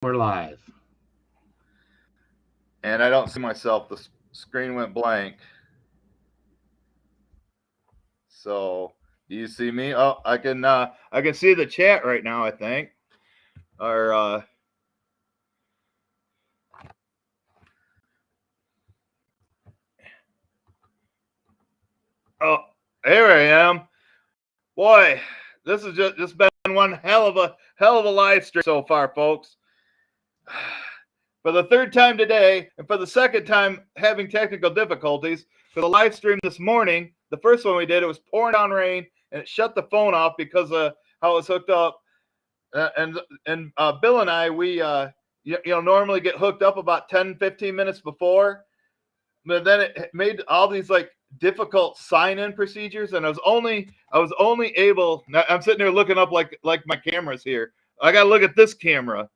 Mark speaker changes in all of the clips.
Speaker 1: We're live.
Speaker 2: And I don't see myself. The screen went blank. So, do you see me? Oh, I can see the chat right now, I think. Or oh, here I am. Boy, this has just been one hell of a live stream so far, folks. For the third time today, and for the second time having technical difficulties, for the live stream this morning, the first one we did, it was pouring down rain, and it shut the phone off because of how it was hooked up. And Bill and I, we normally get hooked up about 10-15 minutes before, but then it made all these like difficult sign-in procedures, and I was only able. I'm sitting there looking up like my camera's here. I got to look at this camera.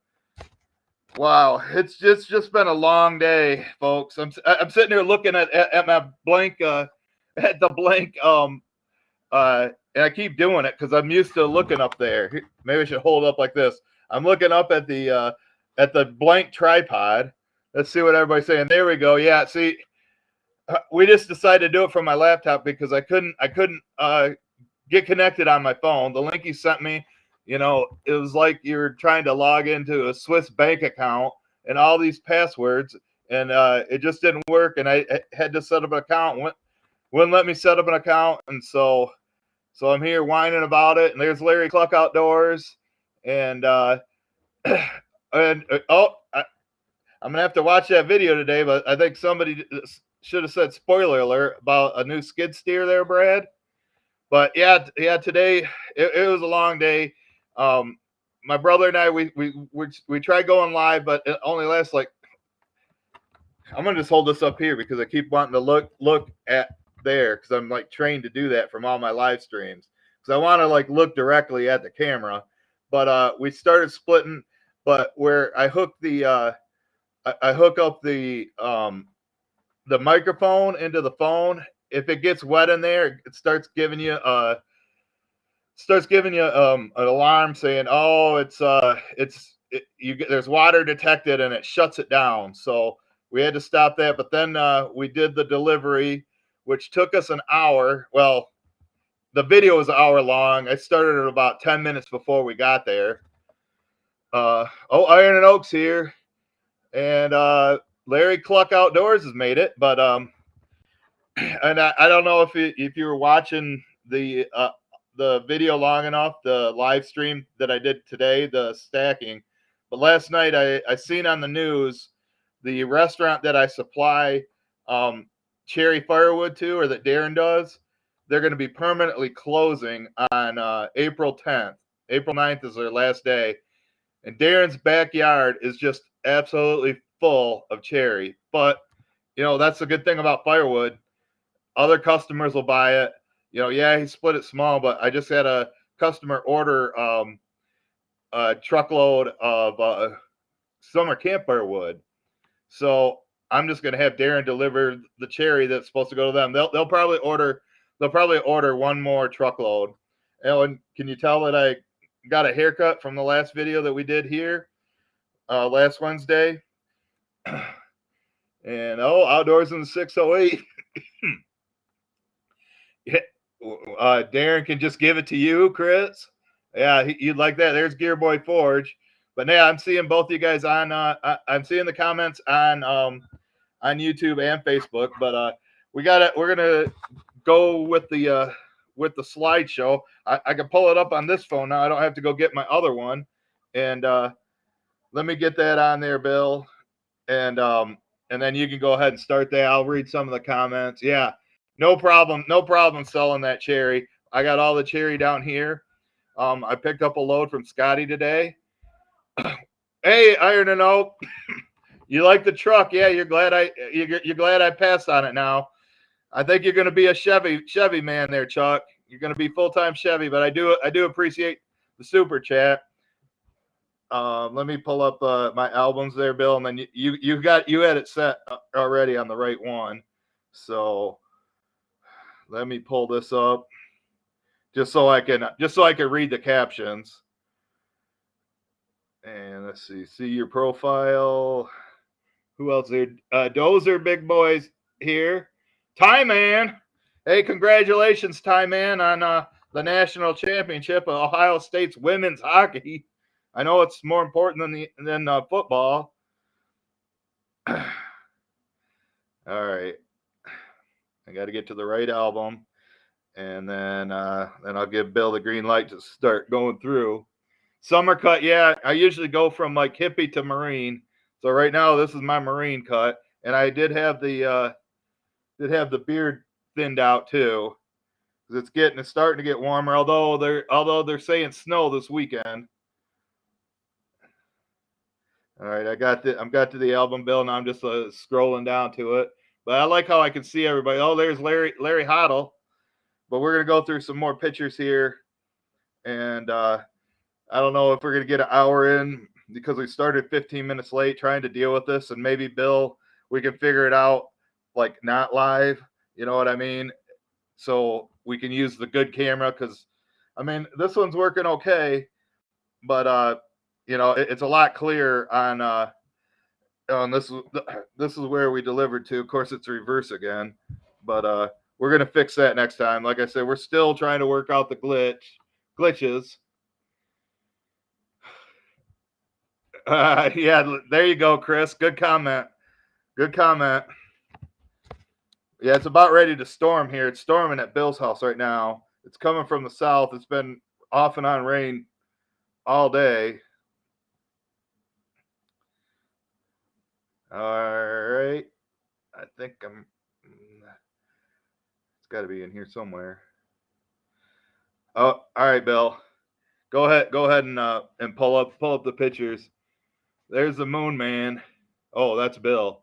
Speaker 2: Wow, it's just been a long day, folks. I'm sitting here looking at my blank at the blank and I keep doing it because I'm used to looking up there. Maybe I should hold up like this. I'm looking up at the blank tripod. Let's see what everybody's saying. There we go. Yeah, see, we just decided to do it from my laptop because I couldn't get connected on my phone. The link you sent me, it was like you were trying to log into a Swiss bank account and all these passwords, and it just didn't work. And I had to set up an account. Wouldn't let me set up an account, and so I'm here whining about it. And there's Larry Cluck Outdoors, and I'm gonna have to watch that video today. But I think somebody should have said spoiler alert about a new skid steer there, Brad. But yeah, today it was a long day. Um, my brother and I we tried going live, but it only lasts like. I'm gonna just hold this up here because I keep wanting to look at there because I'm like trained to do that from all my live streams because I want to like look directly at the camera. But we started splitting, but where I hook I hook up the microphone into the phone. If it gets wet in there, it starts giving you an alarm saying, "Oh, there's water detected," and it shuts it down. So we had to stop that. But then we did the delivery, which took us an hour. Well, the video was an hour long. I started at about 10 minutes before we got there. Iron and Oak's here, and Larry Cluck Outdoors has made it. But and I don't know if you were watching the video long enough, the live stream that I did today, the stacking. But last night I seen on the news the restaurant that I supply cherry firewood to, or that Darren does, they're going to be permanently closing on April 10th. April 9th is their last day. And Darren's backyard is just absolutely full of cherry. But, that's the good thing about firewood. Other customers will buy it. Yeah, he split it small, but I just had a customer order a truckload of summer campfire wood. So I'm just gonna have Darren deliver the cherry that's supposed to go to them. They'll probably order one more truckload. And can you tell that I got a haircut from the last video that we did here last Wednesday? And outdoors in the 608. Darren can just give it to you, Chris. Yeah, you'd like that. There's Gear Boy Forge. But yeah, I'm seeing both you guys on. I'm seeing the comments on YouTube and Facebook. But we're gonna go with the slideshow. I can pull it up on this phone now. I don't have to go get my other one. And let me get that on there, Bill. And then you can go ahead and start that. I'll read some of the comments. Yeah, no problem. No problem selling that cherry. I got all the cherry down here. I picked up a load from Scotty today. Hey, Iron and Oak, you like the truck? Yeah, you're glad I passed on it now. I think you're going to be a Chevy man there, Chuck. You're going to be full-time Chevy, but I do appreciate the super chat. Let me pull up my albums there, Bill, and then you had it set already on the right one. So let me pull this up just so I can read the captions. And let's see your profile. Who else there? Dozer Big Boys here. Ty Man. Hey, congratulations, Ty Man, on the national championship of Ohio State's women's hockey. I know it's more important than football. All right. I got to get to the right album, and then I'll give Bill the green light to start going through. Summer cut, yeah. I usually go from like hippie to marine. So right now this is my marine cut, and I did have the beard thinned out too, because it's starting to get warmer. Although they're saying snow this weekend. All right, I got to the album, Bill. Now I'm just scrolling down to it. But I like how I can see everybody. Oh, there's Larry Hoddle. But we're gonna go through some more pictures here, and I don't know if we're gonna get an hour in because we started 15 minutes late trying to deal with this, and maybe Bill, we can figure it out like not live. You know what I mean? So we can use the good camera, because I mean this one's working okay, but it's a lot clearer on this. This is where we delivered to. Of course, it's reverse again, but we're gonna fix that next time. Like I said, we're still trying to work out the glitches. Yeah, there you go, Chris. Good comment. Yeah, it's about ready to storm here. It's storming at Bill's house right now. It's coming from the south. It's been off and on rain all day. All right. I think it's got to be in here somewhere. Oh, all right, Bill. Go ahead and pull up the pictures. There's the moon man. Oh, that's Bill.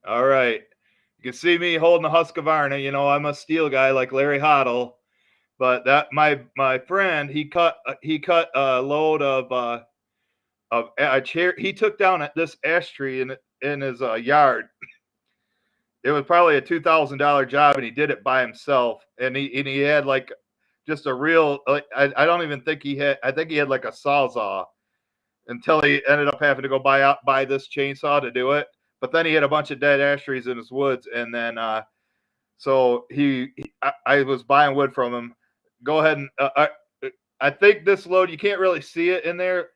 Speaker 2: All right. You can see me holding the Husqvarna. You know, I'm a steel guy like Larry Hoddle. But that my friend, he cut a load of a chair. He took down this ash tree in his yard. It was probably a $2,000 job, and he did it by himself. And he had like just a real, like, I don't even think he had. I think he had like a sawzall, until he ended up having to go buy this chainsaw to do it. But then he had a bunch of dead ash trees in his woods, and then so I was buying wood from him. Go ahead and I think this load, you can't really see it in there,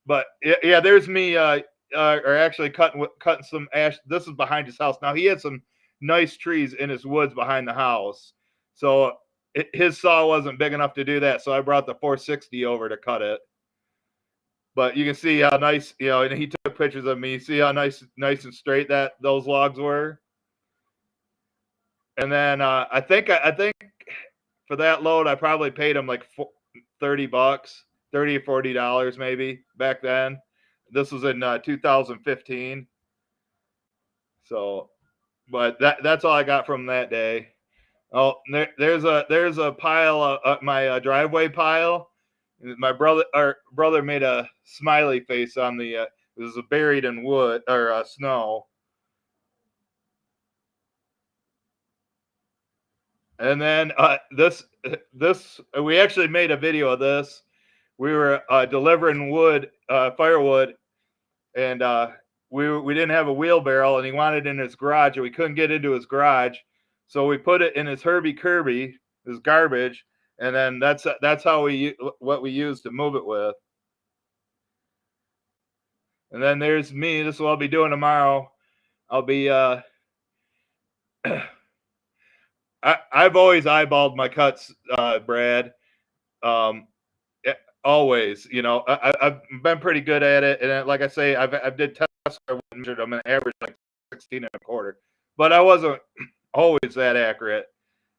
Speaker 2: but yeah, there's me or actually cutting some ash. This is behind his house. Now he had some nice trees in his woods behind the house, so his saw wasn't big enough to do that. So I brought the 460 over to cut it. But you can see how nice, and he took pictures of me. See how nice and straight those logs were. And then I think for that load, I probably paid him like $30, $30 or $40 maybe back then. This was in 2015. So, but that's all I got from that day. Oh, there's a pile of my driveway pile. My brother made a smiley face on the. It was buried in wood or snow. And then this we actually made a video of this. We were delivering wood, firewood, and we didn't have a wheelbarrow, and he wanted it in his garage, and we couldn't get into his garage, so we put it in his Herbie Kirby, his garbage, and then that's how what we used to move it with. And then there's me. This is what I'll be doing tomorrow. I'll be I've always eyeballed my cuts, Brad. Always, I've been pretty good at it, and like I say, I did tests. I measured them and averaged like 16 and a quarter, but I wasn't always that accurate.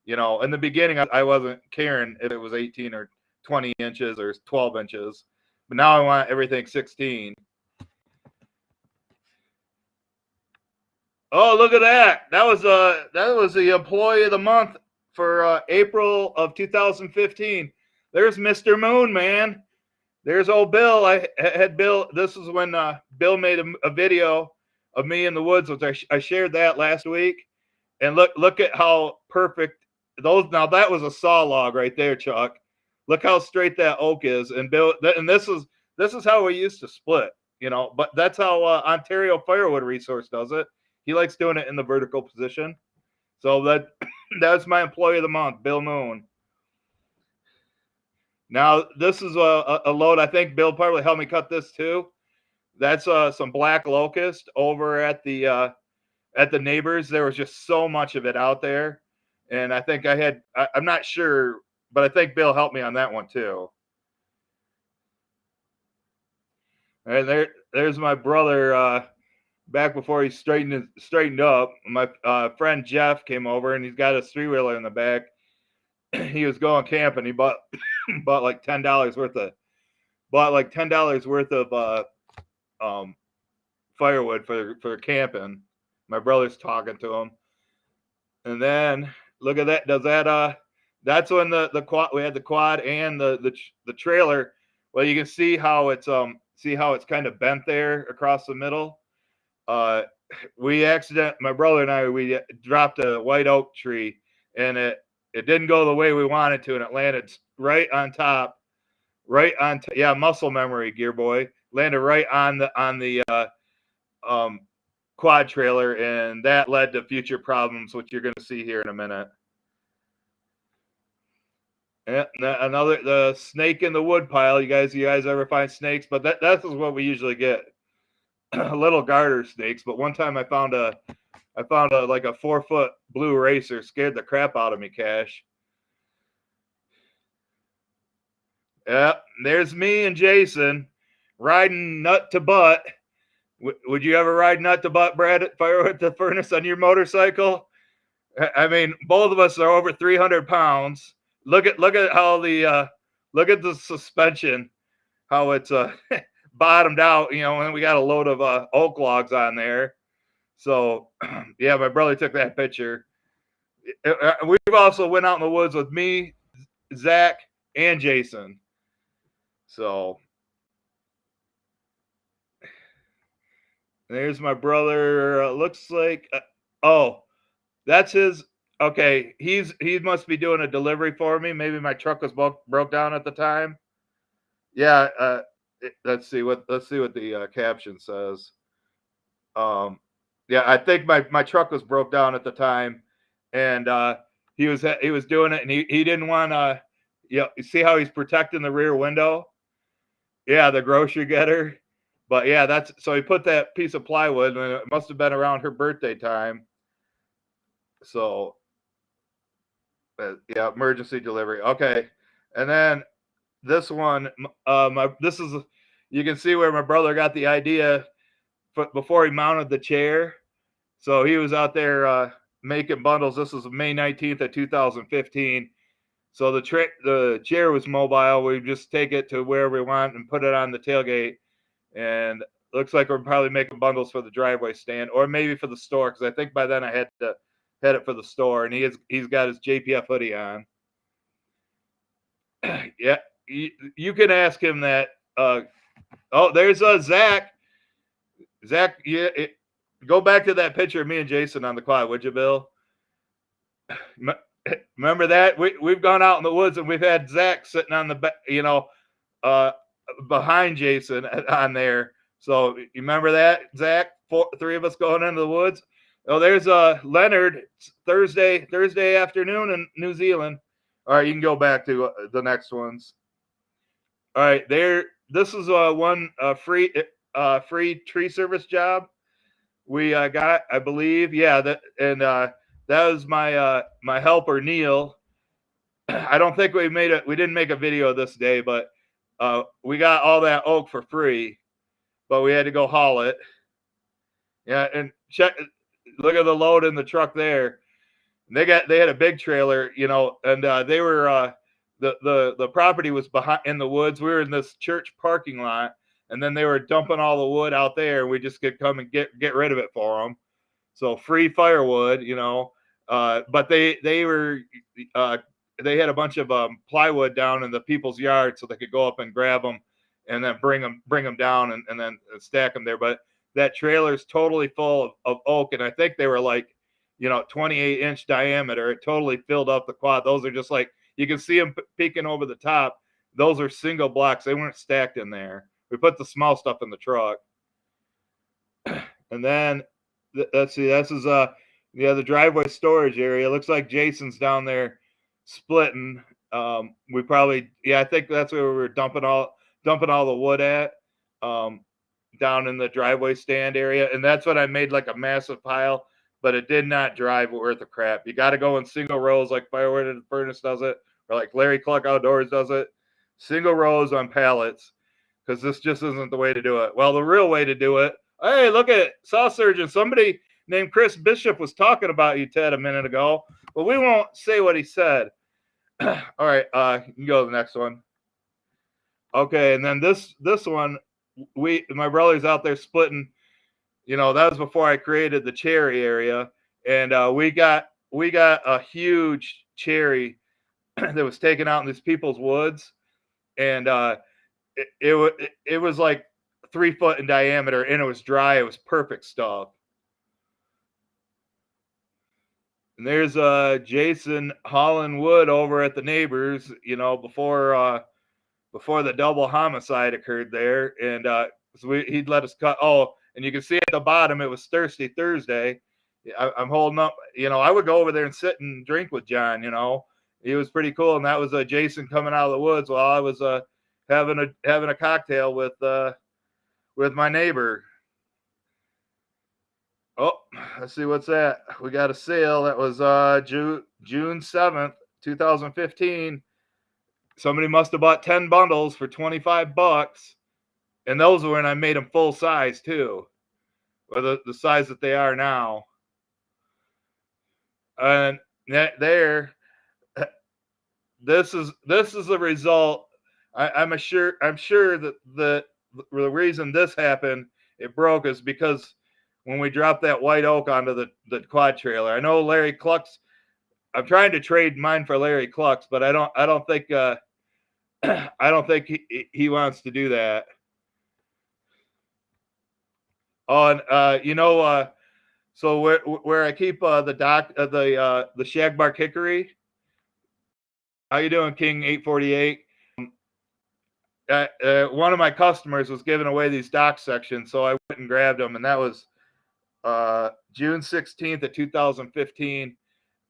Speaker 2: In the beginning, I wasn't caring if it was 18 or 20 inches or 12 inches, but now I want everything 16. Oh, look at that! That was the employee of the month for April of 2015. There's Mr. Moon, man. There's old Bill. I had Bill. This is when Bill made a video of me in the woods, which I shared that last week. And look at how perfect those. Now that was a saw log right there, Chuck. Look how straight that oak is. And Bill, and this is how we used to split, you know. But that's how Ontario Firewood Resource does it. He likes doing it in the vertical position. So that's my employee of the month, Bill Moon. Now this is a load. I think Bill probably helped me cut this too. That's some black locust over at the neighbors. There was just so much of it out there, and I think I'm not sure, but I think Bill helped me on that one too. And there's my brother back before he straightened up. My friend Jeff came over, and he's got his 3-wheeler in the back. He was going camping. He bought like $10 worth of firewood for camping. My brother's talking to him, and then look at that. That's when the quad, we had the quad and the trailer. Well, you can see how it's kind of bent there across the middle. My brother and I, we dropped a white oak tree, and it didn't go the way we wanted to, and it landed right on top. Yeah, muscle memory, Gear Boy. Landed right on the quad trailer, and that led to future problems, which you're going to see here in a minute. And the snake in the wood pile. You guys ever find snakes? But that is what we usually get. Little garter snakes. But one time I found a like a 4-foot blue racer. Scared the crap out of me, Cash. Yep, there's me and Jason riding nut to butt. Would you ever ride nut to butt, Brad, at Firewood the Furnace on your motorcycle? I mean, both of us are over 300 pounds. Look at how look at the suspension, how it's bottomed out, you know, and we got a load of oak logs on there. So yeah, my brother took that picture. We've also went out in the woods with me, Zach, and Jason. So there's my brother. Looks like that's his. Okay, he must be doing a delivery for me. Maybe my truck was broke down at the time. Yeah. Let's see what the caption says. Yeah, I think my truck was broke down at the time, and he was doing it, and he didn't want to. You see how he's protecting the rear window? Yeah, the grocery getter. But yeah, so he put that piece of plywood, and it must have been around her birthday time. So yeah, emergency delivery. Okay, and then this one, you can see where my brother got the idea before he mounted the chair. So he was out there making bundles. This was May 19th of 2015. So the chair was mobile. We just take it to wherever we want and put it on the tailgate. And looks like we're probably making bundles for the driveway stand, or maybe for the store, because I think by then I had it for the store. And he's got his JPF hoodie on. Yeah, you can ask him that. There's Zach. Zach, yeah, go back to that picture of me and Jason on the quad, would you, Bill? Remember that? We've gone out in the woods and we've had Zach sitting on the back, you know, behind Jason on there. So you remember that, Zach? 3 of us going into the woods. Oh, there's Leonard. Thursday afternoon in New Zealand. All right, you can go back to the next ones. All right, this is one free tree service job we got, I believe. Yeah, that was my helper Neil. I don't think we didn't make a video this day, but we got all that oak for free, but we had to go haul it. Yeah, and look at the load in the truck there. They had a big trailer, you know, and they were the property was behind in the woods. We were in this church parking lot, and then they were dumping all the wood out there. We just could come and get rid of it for them. So free firewood, you know. But they had a bunch of plywood down in the people's yard, so they could go up and grab them, and then bring them down and then stack them there. But that trailer's totally full of oak, and I think they were like, you know, 28-inch diameter. It totally filled up the quad. Those are just like You can see them peeking over the top. Those are single blocks. They weren't stacked in there. We put the small stuff in the truck. And then let's see, this is the driveway storage area. It looks like Jason's down there splitting. We probably, I think that's where we were dumping all the wood at, down in the driveway stand area. And that's what I made like a massive pile, but it did not drive worth a crap. You got to go in single rows like Firewood and Furnace does it, or like Larry Cluck Outdoors does it. Single rows on pallets, because this just isn't the way to do it. Well, the real way to do it, hey, look at it, Saw Surgeon. Somebody named Chris Bishop was talking about you, Ted, a minute ago, but we won't say what he said. All right, you can go to the next one. Okay, and then this one, my brother's out there splitting. You know, that was before I created the cherry area, and we got a huge cherry that was taken out in these people's woods, and it was like 3 foot in diameter, and it was dry. It was perfect stuff. And there's Jason hauling wood over at the neighbors, you know, before the double homicide occurred there. And so he'd let us cut. Oh, and you can see at the bottom, it was Thirsty Thursday. I'm holding up, you know, I would go over there and sit and drink with John, you know. He was pretty cool. And that was Jason coming out of the woods while I was having a cocktail with my neighbor. Oh, let's see what's that. We got a sale that was June 7th, 2015. Somebody must have bought 10 bundles for $25, and those were when I made them full size too, or the size that they are now. And there, this is the result. I'm sure that the reason this happened, it broke, is because when we dropped that white oak onto the quad trailer. I know Larry Cluck's. I'm trying to trade mine for Larry Cluck's, but I don't think he wants to do that. Oh, and you know, so where I keep the shagbark hickory. How you doing, King 848? One of my customers was giving away these dock sections, so I went and grabbed them, and that was June 16th of 2015,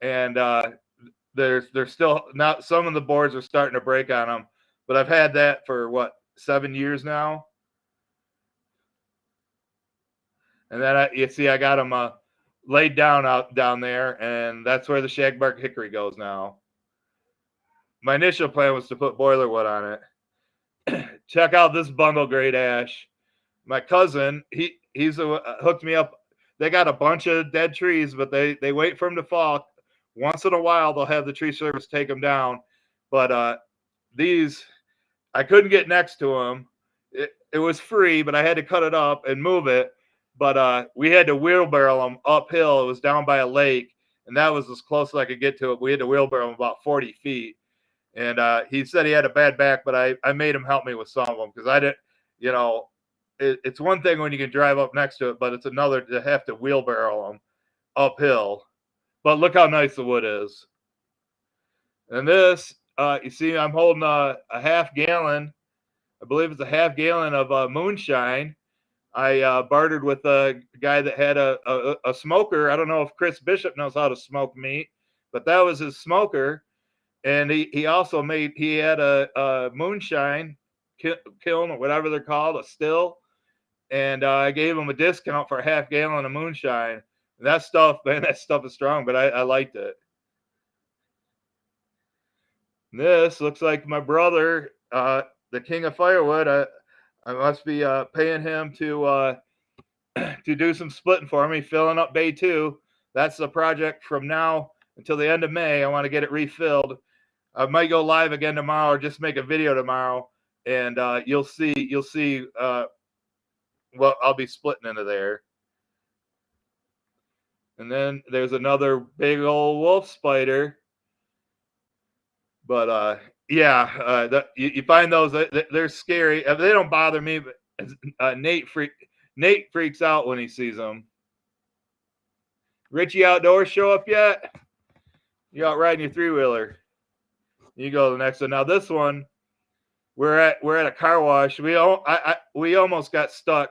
Speaker 2: and there's still not, some of the boards are starting to break on them, but I've had that for what, 7 years now. And then you see I got them laid down there, and that's where the shagbark hickory goes now. My initial plan was to put boiler wood on it. Check out this bundle grade ash. My cousin, he's hooked me up. They got a bunch of dead trees, but they wait for them to fall. Once in a while, they'll have the tree service take them down. But these, I couldn't get next to them. It was free, but I had to cut it up and move it. But we had to wheelbarrow them uphill. It was down by a lake, and that was as close as I could get to it. We had to wheelbarrow them about 40 feet. And he said he had a bad back, but I made him help me with some of them, because I didn't, you know, it's one thing when you can drive up next to it, but it's another to have to wheelbarrow them uphill. But look how nice the wood is. And this, you see, I'm holding a half gallon. I believe it's a half gallon of moonshine. I bartered with a guy that had a smoker. I don't know if Chris Bishop knows how to smoke meat, but that was his smoker. And he also had a moonshine kiln, or whatever they're called, a still. And I gave him a discount for a half gallon of moonshine. And that stuff, man, that stuff is strong, but I liked it. This looks like my brother, the King of Firewood. I must be paying him to do some splitting for me, filling up Bay 2. That's the project from now until the end of May. I want to get it refilled. I might go live again tomorrow, or just make a video tomorrow, and you'll see what I'll be splitting into there. And then there's another big old wolf spider. But yeah, you find those, they're scary. They don't bother me, but Nate freaks out when he sees them. Richie Outdoors show up yet? You out riding your 3-wheeler? You go to the next one. Now this one, we're at a car wash. We almost got stuck,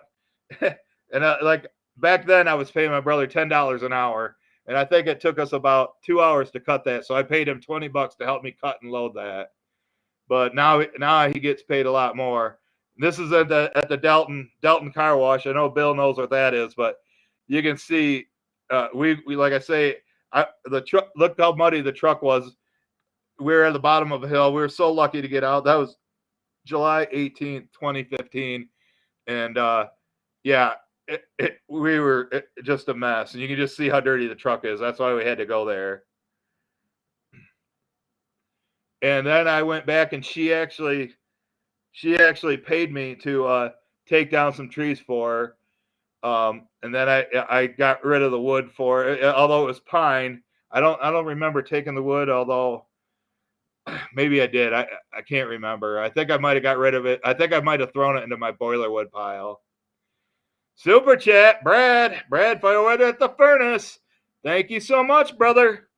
Speaker 2: and like back then I was paying my brother $10 an hour, and I think it took us about 2 hours to cut that. So I paid him $20 to help me cut and load that. But now he gets paid a lot more. This is at the Delton car wash. I know Bill knows what that is, but you can see we like I say, the truck, look how muddy the truck was. We were at the bottom of a hill. We were so lucky to get out. That was July 18th, 2015, and yeah, we were just a mess, and you can just see how dirty the truck is. That's why we had to go there. And then I went back, and she actually paid me to take down some trees for her. And then I got rid of the wood for it, although it was pine. I don't remember taking the wood, although maybe I did. I can't remember. I think I might have got rid of it. I think I might have thrown it into my boiler wood pile. Super chat, Brad Firewood at the furnace. Thank you so much, brother.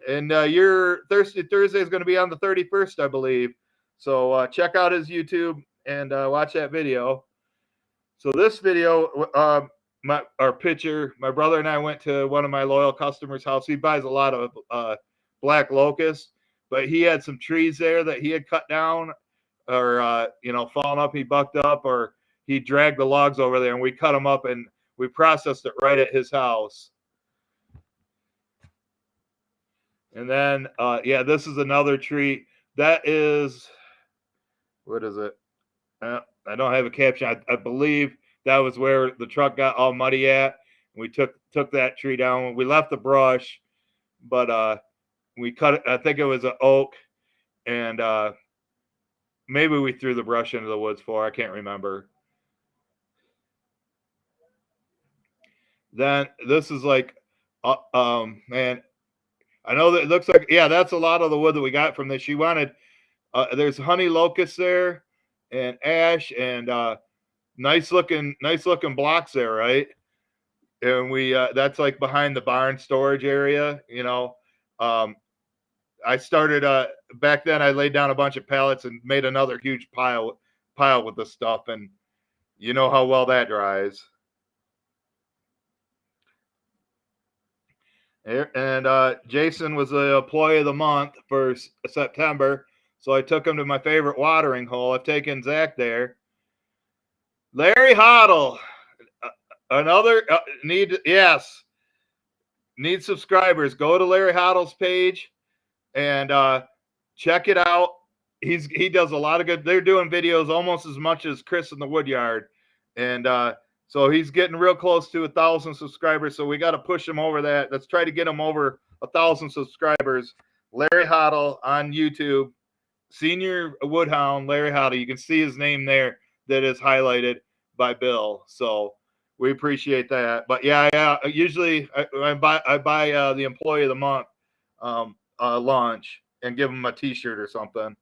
Speaker 2: And your Thirsty Thursday is going to be on the 31st, I believe. So check out his YouTube and watch that video. So this video, our picture, my brother and I went to one of my loyal customers' house. He buys a lot of black locust, but he had some trees there that he had cut down or, fallen up, he bucked up, or he dragged the logs over there, and we cut them up and we processed it right at his house. And then, this is another tree. That is, what is it? I don't have a caption. I believe that was where the truck got all muddy at. We took that tree down. We left the brush, but we cut it. I think it was an oak, and maybe we threw the brush into the woods for. I can't remember. Then this is like, man, I know that it looks like, yeah, that's a lot of the wood that we got from this. She wanted, there's honey locust there and ash and nice looking blocks there, right? And we that's like behind the barn storage area, I started back then I laid down a bunch of pallets and made another huge pile with the stuff, and you know how well that dries. And Jason was the employee of the month for September, so I took him to my favorite watering hole. I've taken Zach there. Larry Hoddle, another need subscribers. Go to Larry Hoddle's page and check it out. He does a lot of good. They're doing videos almost as much as Chris in the Woodyard, and so he's getting real close to 1,000 subscribers. So we got to push him over that. Let's try to get him over 1,000 subscribers. Larry Hoddle on YouTube, Senior Woodhound Larry Hoddle. You can see his name there that is highlighted by Bill. So we appreciate that. But yeah. Usually I buy the employee of the month lunch and give him a T-shirt or something.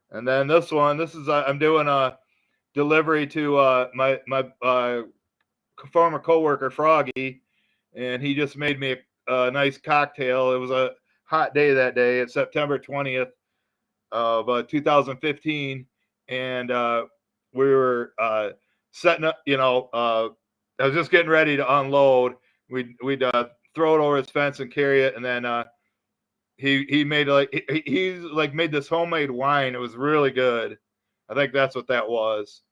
Speaker 2: And then this is I'm doing a delivery to my former coworker Froggy, and he just made me a nice cocktail. It was a hot day that day. It's September 20th of 2015, and we were setting up. I was just getting ready to unload. We'd throw it over his fence and carry it, and then he made made this homemade wine. It was really good. I think that's what that was.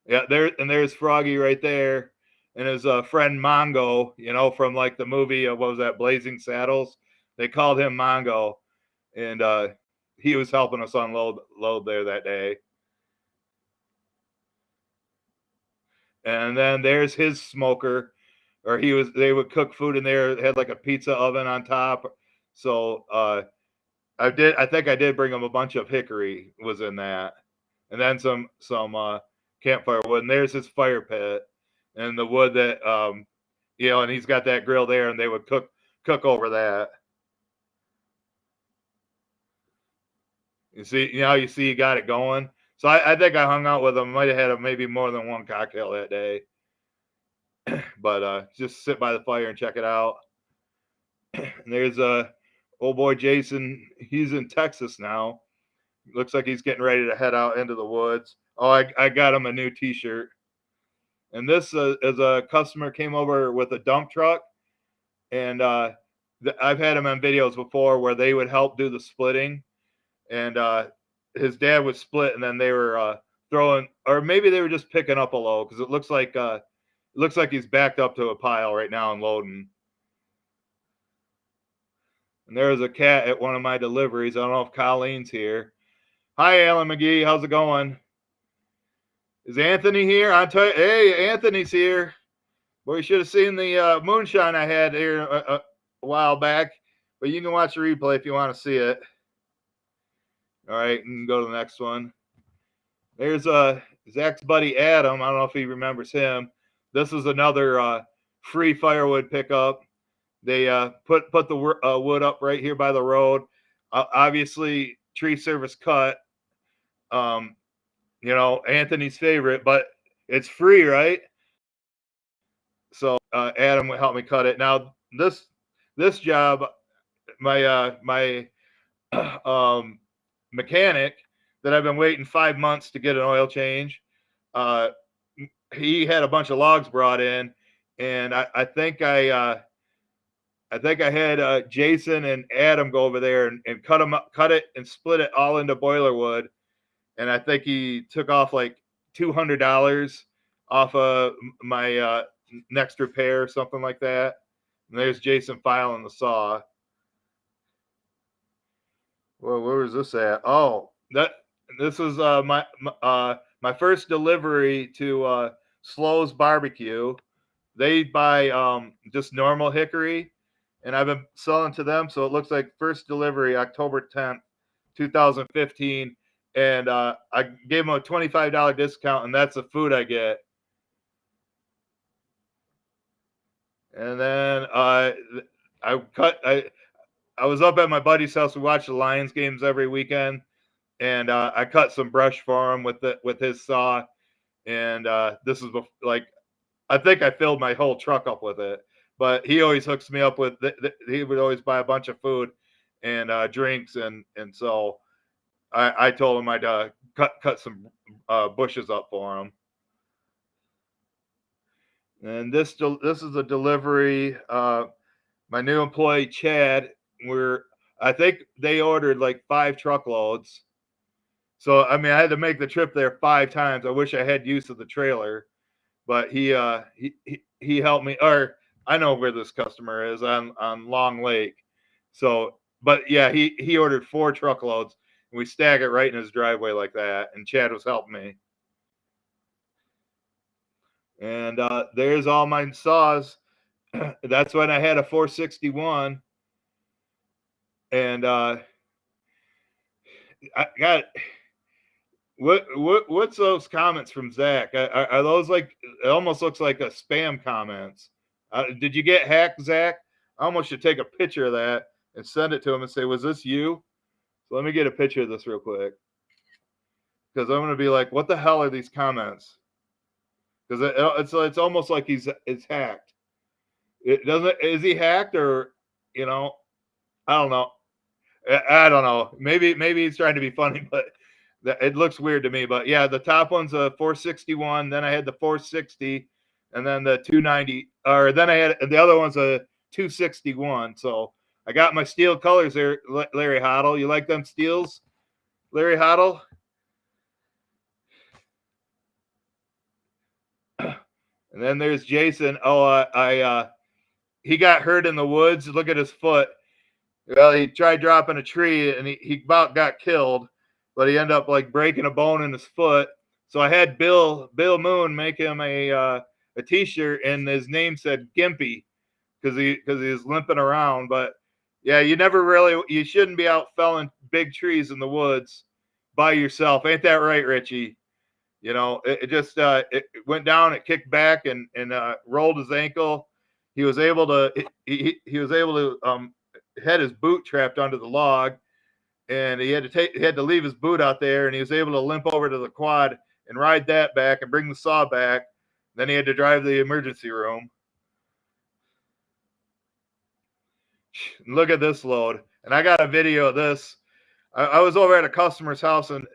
Speaker 2: Yeah, there's Froggy right there, and his friend Mongo, from like the movie what was that, Blazing Saddles? They called him Mongo, and he was helping us unload there that day. And then there's his smoker, or they would cook food in there. It had like a pizza oven on top. So I think I did bring him a bunch of hickory was in that, and then some campfire wood. And there's his fire pit and the wood that and he's got that grill there, and they would cook over that. You see, you got it going. So I think I hung out with him. Might have had maybe more than one cocktail that day. But just sit by the fire and check it out. There's old boy Jason. He's in Texas now. Looks like he's getting ready to head out into the woods. Oh, I got him a new T-shirt. And this is a customer came over with a dump truck, and I've had him on videos before where they would help do the splitting, and his dad would split, and then they were throwing, or maybe they were just picking up a load, because it looks like he's backed up to a pile right now and loading. And there's a cat at one of my deliveries. I don't know if Colleen's here. Hi, Alan McGee. How's it going? Is Anthony here? Hey, Anthony's here. Boy, you should have seen the moonshine I had here a while back. But you can watch the replay if you want to see it. All right, and go to the next one. There's Zach's buddy Adam. I don't know if he remembers him. This is another free firewood pickup. They put the wood up right here by the road. Obviously, tree service cut. Anthony's favorite, but it's free, right? So Adam would help me cut it. Now this job, my mechanic that I've been waiting 5 months to get an oil change. He had a bunch of logs brought in, and I think I had Jason and Adam go over there and cut it and split it all into boiler wood. And I think he took off like $200 off of my next repair, something like that. And there's Jason filing the saw. Well, where was this at? Oh, this is my first delivery to Slow's Barbecue. They buy just normal hickory, and I've been selling to them. So it looks like first delivery October 10th, 2015. And I gave them a $25 discount, and that's the food I get. And then I was up at my buddy's house. We watched the Lions games every weekend, and I cut some brush for him with his saw. And this is like, I think I filled my whole truck up with it. But he always hooks me up with. He would always buy a bunch of food and drinks, and so I told him I'd cut some bushes up for him. And this is a delivery. My new employee Chad, I think they ordered like 5 truckloads. So I mean, I had to make the trip there 5 times. I wish I had use of the trailer, but he helped me. Or I know where this customer is on Long Lake. So, but yeah, he ordered 4 truckloads. And we stack it right in his driveway like that, and Chad was helping me. And there's all my saws. That's when I had a 461. And I got what's those comments from Zach? Are those like, it almost looks like a spam comments? Did you get hacked, Zach? I almost should take a picture of that and send it to him and say, was this you? So let me get a picture of this real quick, because I'm going to be like, what the hell are these comments? Because it's almost like it's hacked. It doesn't. Is he hacked, or I don't know. I don't know. Maybe he's trying to be funny, but it looks weird to me. But yeah, the top one's a 461. Then I had the 460, and then the 290. Or then I had the other one's a 261. So I got my steel colors there, Larry Hoddle. You like them steels, Larry Hoddle? And then there's Jason. Oh, he got hurt in the woods. Look at his foot. Well, he tried dropping a tree, and he about got killed, but he ended up like breaking a bone in his foot. So I had Bill Moon make him a T-shirt, and his name said Gimpy because he was limping around. But yeah, you shouldn't be out felling big trees in the woods by yourself. Ain't that right, Richie? It went down, it kicked back, and rolled his ankle. He was able to had his boot trapped under the log, and he had to leave his boot out there, and he was able to limp over to the quad and ride that back and bring the saw back. Then he had to drive to the emergency room. Look at this load. And I got a video of this. I was over at a customer's house, and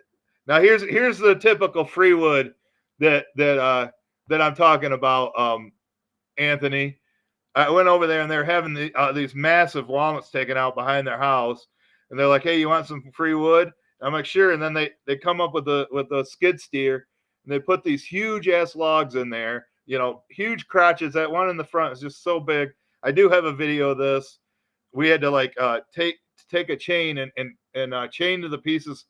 Speaker 2: now here's the typical Firewood that I'm talking about, Anthony. I went over there and they're having these massive walnuts taken out behind their house, and they're like, "Hey, you want some Firewood?" I'm like, "Sure." And then they come up with a skid steer, and they put these huge ass logs in there, huge crotches. That one in the front is just so big. I do have a video of this. We had to take a chain and chain to the pieces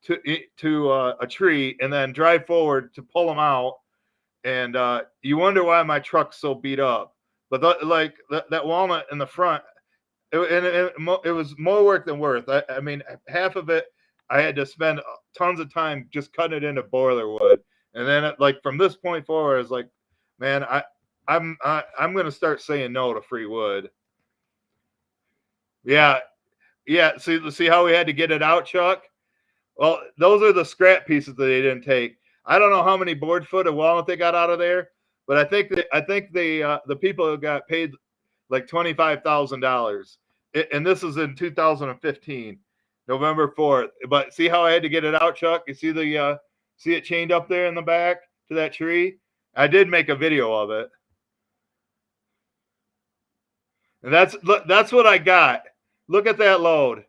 Speaker 2: to a tree, and then drive forward to pull them out. And you wonder why my truck's so beat up. But that walnut in the front, it was more work than worth. I mean, half of it I had to spend tons of time just cutting it into boiler wood, and then from this point forward, I was like, man, I'm gonna start saying no to free wood. Yeah. See how we had to get it out, Chuck? Well, those are the scrap pieces that they didn't take. I don't know how many board foot of walnut they got out of there, but I think the people got paid like $25,000, and this is in 2015, November 4th. But see how I had to get it out, Chuck? You see it chained up there in the back to that tree? I did make a video of it, and that's what I got. Look at that load.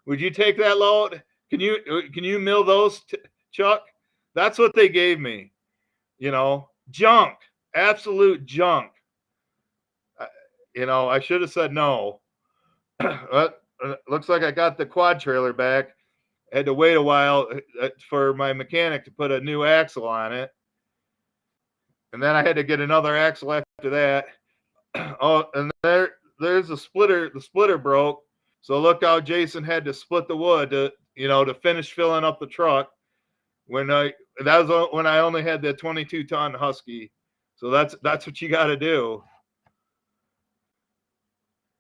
Speaker 2: Would you take that load? Can you mill those, Chuck? That's what they gave me. Junk, absolute junk. I should have said no. But looks like I got the quad trailer back. I had to wait a while for my mechanic to put a new axle on it, and then I had to get another axle after that. Oh, and there's the splitter. The splitter broke. So look how Jason had to split the wood to finish filling up the truck. That was when I only had the 22-ton Husky. So that's what you got to do.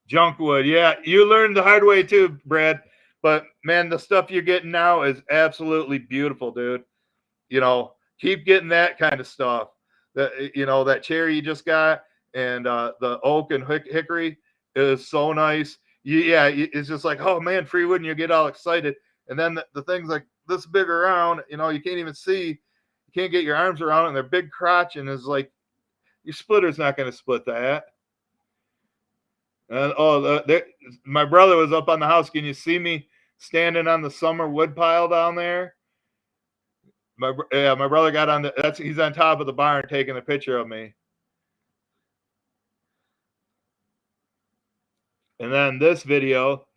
Speaker 2: Junk wood, yeah. You learned the hard way too, Brad. But man, the stuff you're getting now is absolutely beautiful, dude. Keep getting that kind of stuff. That cherry you just got, and the oak and hickory is so nice. It's just like, oh man, free wood, and you get all excited. And then the things like this big around, you can't even see, you can't get your arms around it, and they're big crotch, and it's like your splitter's not going to split that. And my brother was up on the house. Can you see me standing on the summer wood pile down there? My brother got on he's on top of the barn taking a picture of me. And then this video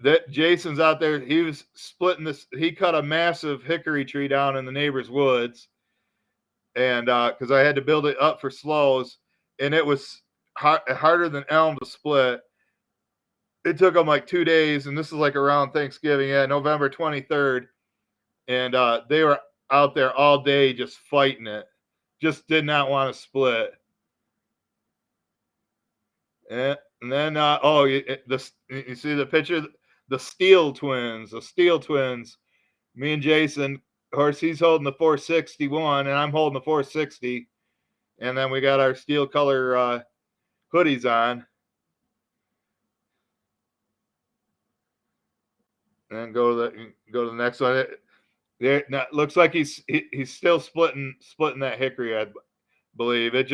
Speaker 2: that Jason's out there, he was splitting this. He cut a massive hickory tree down in the neighbor's woods, and because I had to build it up for slows, and it was harder than elm to split. It took them like 2 days, and this is like around Thanksgiving, November 23rd, and they were out there all day just fighting it. Just did not want to split. And then you see the picture, the Steel Twins. Me and Jason, of course, he's holding the 461, and I'm holding the 460, and then we got our steel color hoodies on. And go to the next one. It looks like he's still splitting that hickory, I believe. It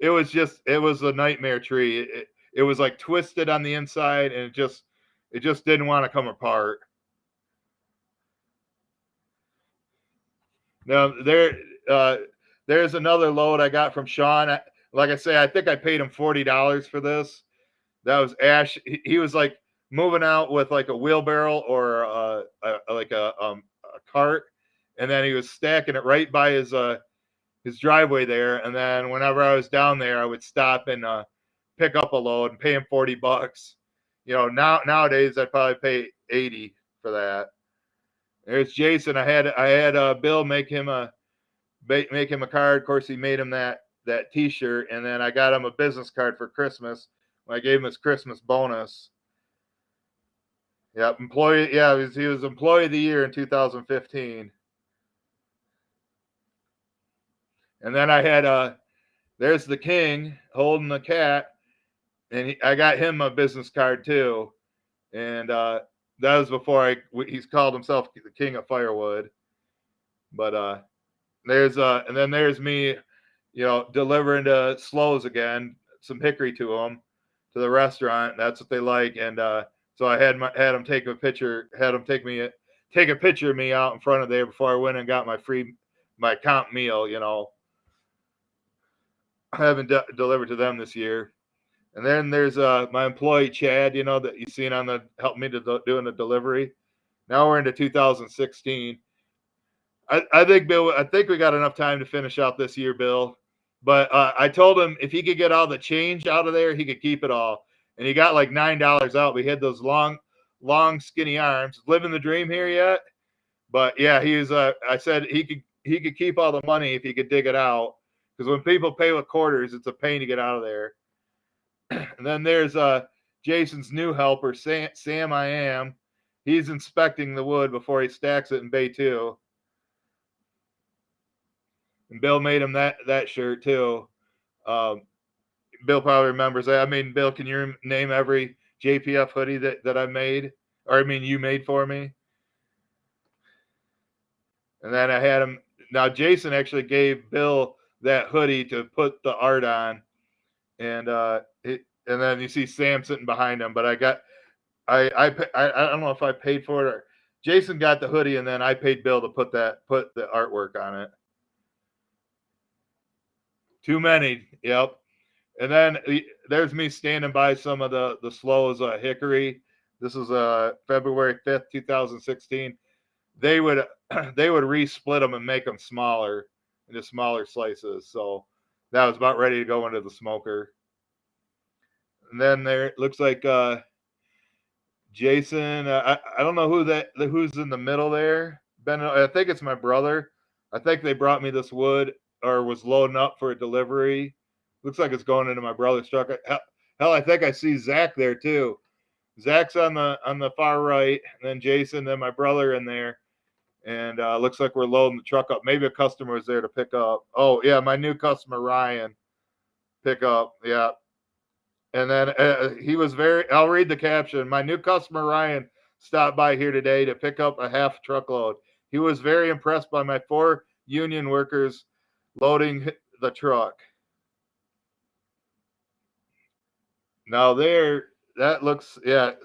Speaker 2: was a nightmare tree. It was like twisted on the inside, and it just didn't want to come apart. Now there's another load I got from Sean. Like I say, I think I paid him $40 for this. That was Ash. He was like moving out with like a wheelbarrow or a cart, and then he was stacking it right by his driveway there. And then whenever I was down there, I would stop and pick up a load and pay him $40. Nowadays I'd probably pay $80 for that. There's Jason. I had Bill make him a card. Of course, he made him that T-shirt, and then I got him a business card for Christmas. I gave him his Christmas bonus. Yeah, employee. Yeah, he was employee of the year in 2015. And then I had there's the king holding the cat, and I got him a business card too. And that was before he's called himself the King of Firewood. But and then there's me, delivering to Slows again, some hickory to them, to the restaurant. That's what they like. And so I had him take a picture, had him take a picture of me out in front of there before I went and got my comp meal. I haven't delivered to them this year. And then there's my employee Chad, that you seen on help me to doing the delivery. Now we're into 2016. I think Bill. I think we got enough time to finish out this year, Bill. But I told him if he could get all the change out of there, he could keep it all. And he got like $9 out. We had those long, skinny arms. Living the dream here yet? But yeah, he was. I said he could keep all the money if he could dig it out. Because when people pay with quarters, it's a pain to get out of there. And then there's Jason's new helper, Sam. I am. He's inspecting the wood before he stacks it in Bay 2. And Bill made him that shirt too. Bill probably remembers that. I mean, Bill, can you name every JPF hoodie that I made? Or I mean, you made for me? And then I had him. Now, Jason actually gave Bill that hoodie to put the art on. And and then you see Sam sitting behind him. But I don't know if I paid for it or Jason got the hoodie, and then I paid Bill to put the artwork on it. Too many. Yep. And then there's me standing by some of the Slows hickory. This is February 5th, 2016. They would resplit them and make them smaller into smaller slices. So that was about ready to go into the smoker. And then there it looks like Jason. I don't know who's in the middle there. Ben, I think it's my brother. I think they brought me this wood or was loading up for a delivery. Looks like it's going into my brother's truck. Hell, I think I see Zach there too. Zach's on the far right, and then Jason, then my brother in there. And looks like we're loading the truck up. Maybe a customer was there to pick up. Oh yeah, my new customer Ryan, pick up. Yeah. And then he was I'll read the caption. My new customer Ryan stopped by here today to pick up a half truckload. He was very impressed by my 4 union workers loading the truck. Now that looks,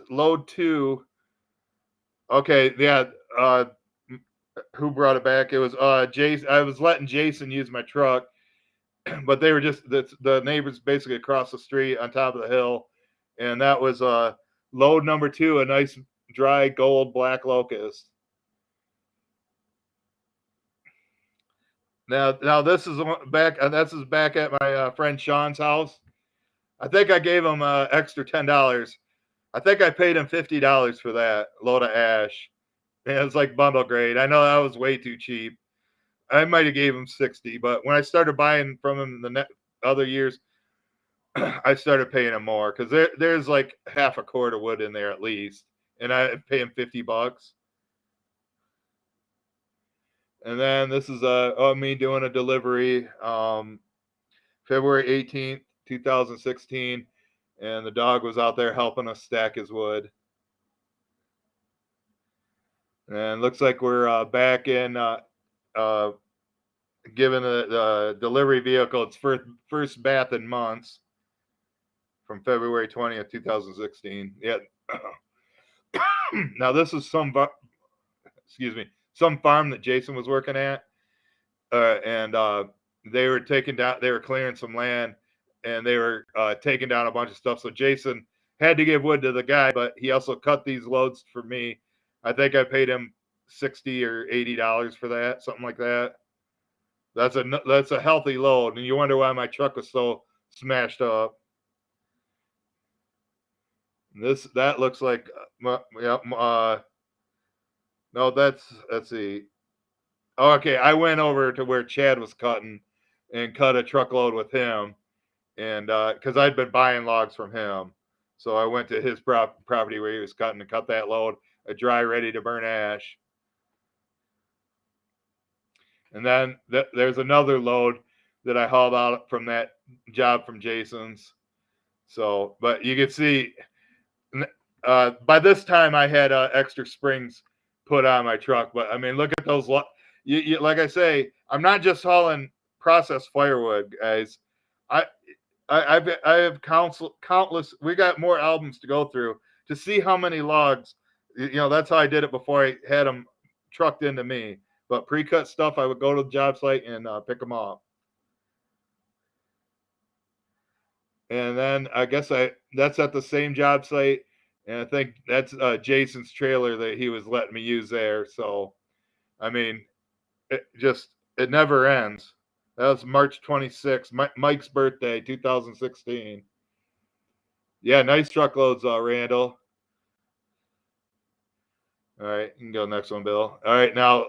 Speaker 2: load 2. Okay, yeah. Who brought it back? It was Jason. I was letting Jason use my truck, but they were just the neighbors basically across the street on top of the hill, and that was load number 2, a nice dry gold black locust. Now this is back. This is back at my friend Sean's house. I think I gave him extra $10. I think I paid him $50 for that load of ash. And it was like bundle grade. I know that was way too cheap. I might have gave him 60, but when I started buying from him the other years, I started paying him more because there's like half a cord of wood in there at least, and I pay him $50. And then this is me doing a delivery, February 18th, 2016, and the dog was out there helping us stack his wood. And looks like we're back in giving the delivery vehicle its first bath in months from February 20th, 2016. Yeah. Now this is some farm that Jason was working at, and they were clearing some land, and they were taking down a bunch of stuff. So Jason had to give wood to the guy, but he also cut these loads for me. I think I paid him $60 or $80 for that, something like that. That's a healthy load, and you wonder why my truck was so smashed up. That looks like no, let's see. Oh, okay, I went over to where Chad was cutting and cut a truckload with him, and because I'd been buying logs from him, so I went to his property where he was cutting and cut that load, a dry, ready to burn ash. And then there's another load that I hauled out from that job from Jason's. So, but you can see by this time I had extra springs put on my truck. But I mean, look at those. Like I say, I'm not just hauling processed firewood, guys. I I have countless. We got more albums to go through to see how many logs. You know, that's how I did it before I had them trucked into me. But pre-cut stuff, I would go to the job site and pick them up. And then I guess that's at the same job site, and I think that's Jason's trailer that he was letting me use there. So I mean, it never ends. That was March 26th, Mike's birthday, 2016. Yeah, nice truckloads, Randall. All right, you can go next one, Bill. All right, now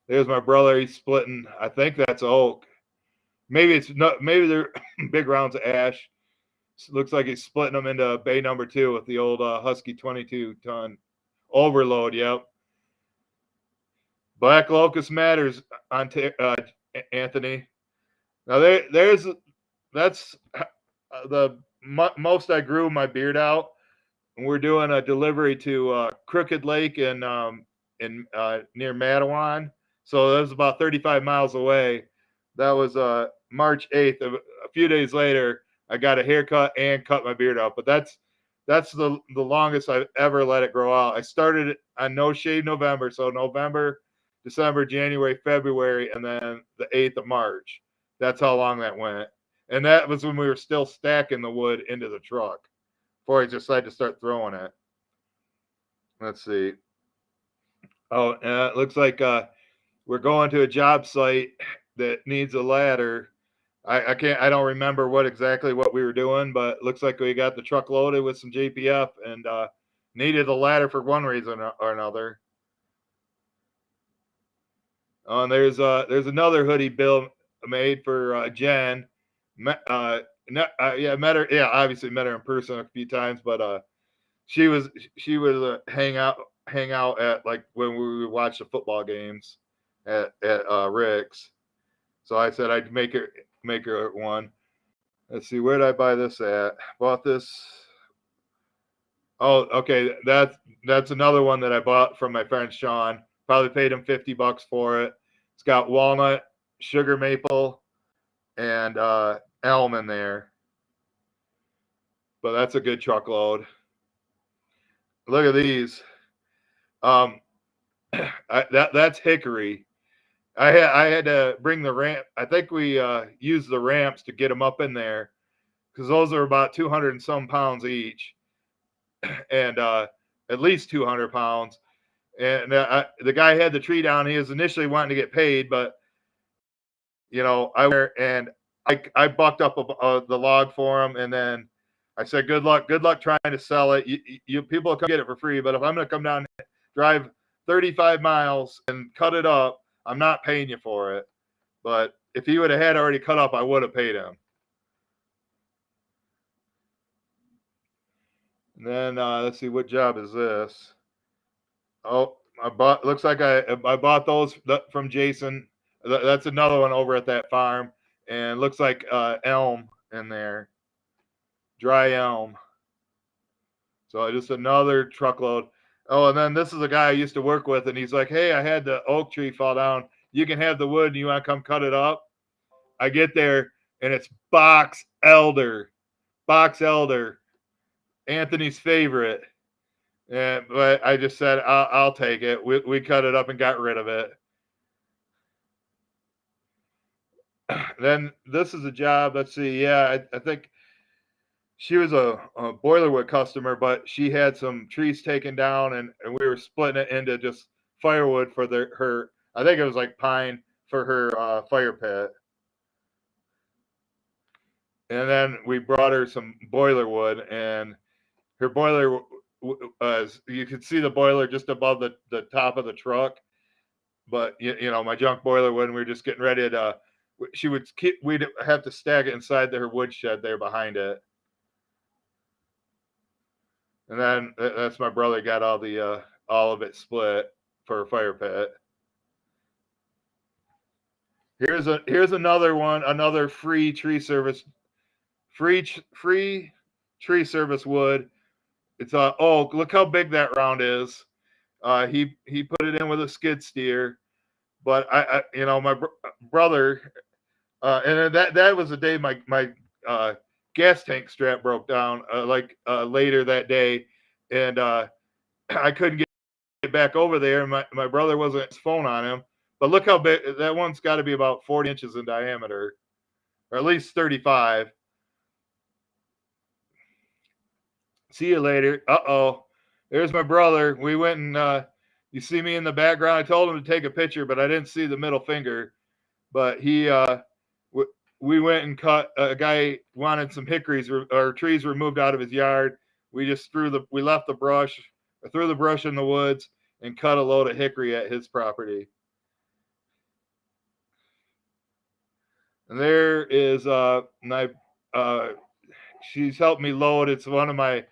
Speaker 2: there's my brother. He's splitting. I think that's oak. Maybe it's not. Maybe they're big rounds of ash. Looks like he's splitting them into bay number 2 with the old Husky 22-ton overload. Yep. Black locust matters on Anthony. Now that's the most I grew my beard out. And we're doing a delivery to Crooked Lake in near Mattawan. So that was about 35 miles away. That was March 8th. A few days later, I got a haircut and cut my beard out. But that's the longest I've ever let it grow out. I started on No Shave November, so November, December, January, February, and then the 8th of March. That's how long that went. And that was when we were still stacking the wood into the truck before I decided to start throwing it. Let's see. Oh, it looks like we're going to a job site that needs a ladder. I don't remember what we were doing, but it looks like we got the truck loaded with some JPF and needed a ladder for one reason or another. Oh, and there's another hoodie Bill made for Jen. Met her. Yeah, obviously met her in person a few times, but she was hang out at like when we would watch the football games at Rick's. So I said I'd make her one. Let's see, where did I buy this at? Bought this. Oh, okay. That's another one that I bought from my friend Sean. Probably paid him $50 for it. It's got walnut, sugar maple, and elm in there. But that's a good truckload. Look at these. That's hickory. I had to bring the ramp. I think we used the ramps to get them up in there because those are about 200 and some pounds each, and at least 200 pounds. And the guy had the tree down. He was initially wanting to get paid, but I bucked up the log for him, and then I said, good luck trying to sell it. You people will come get it for free, but if I'm going to come down, drive 35 miles and cut it up, I'm not paying you for it. But if he would have had already cut up, I would have paid him. And then let's see, what job is this? Oh, looks like I bought those from Jason. That's another one over at that farm, and looks like elm in there, dry elm. So just another truckload. Oh, and then this is a guy I used to work with, and he's like, "Hey, I had the oak tree fall down. You can have the wood. And you want to come cut it up?" I get there, and it's box elder, Anthony's favorite. Yeah, but I just said I'll take it. We cut it up and got rid of it. Then this is a job. Let's see. Yeah, I think she was a boilerwood customer, but she had some trees taken down, and we were splitting it into just firewood for her. I think it was like pine for her fire pit. And then we brought her some boiler wood, and her boiler, you could see the boiler just above the top of the truck. But my junk boiler wood, and we were just getting ready to. We'd have to stack it inside her wood shed there behind it. And then that's my brother got all of it split for a fire pit. Here's another one, another free tree tree service wood. It's oh, look how big that round is. He put it in with a skid steer, but I you know, my brother, and that was the day my gas tank strap broke down, later that day, and I couldn't get back over there, and my brother wasn't his phone on him. But look how big that one's got to be, about 40 inches in diameter, or at least 35. See you later. Uh-oh. There's my brother. We went and you see me in the background. I told him to take a picture, but I didn't see the middle finger. But we went and cut, a guy wanted some hickories or trees removed out of his yard. We just threw the brush in the woods and cut a load of hickory at his property. And there is she's helped me load. It's one of my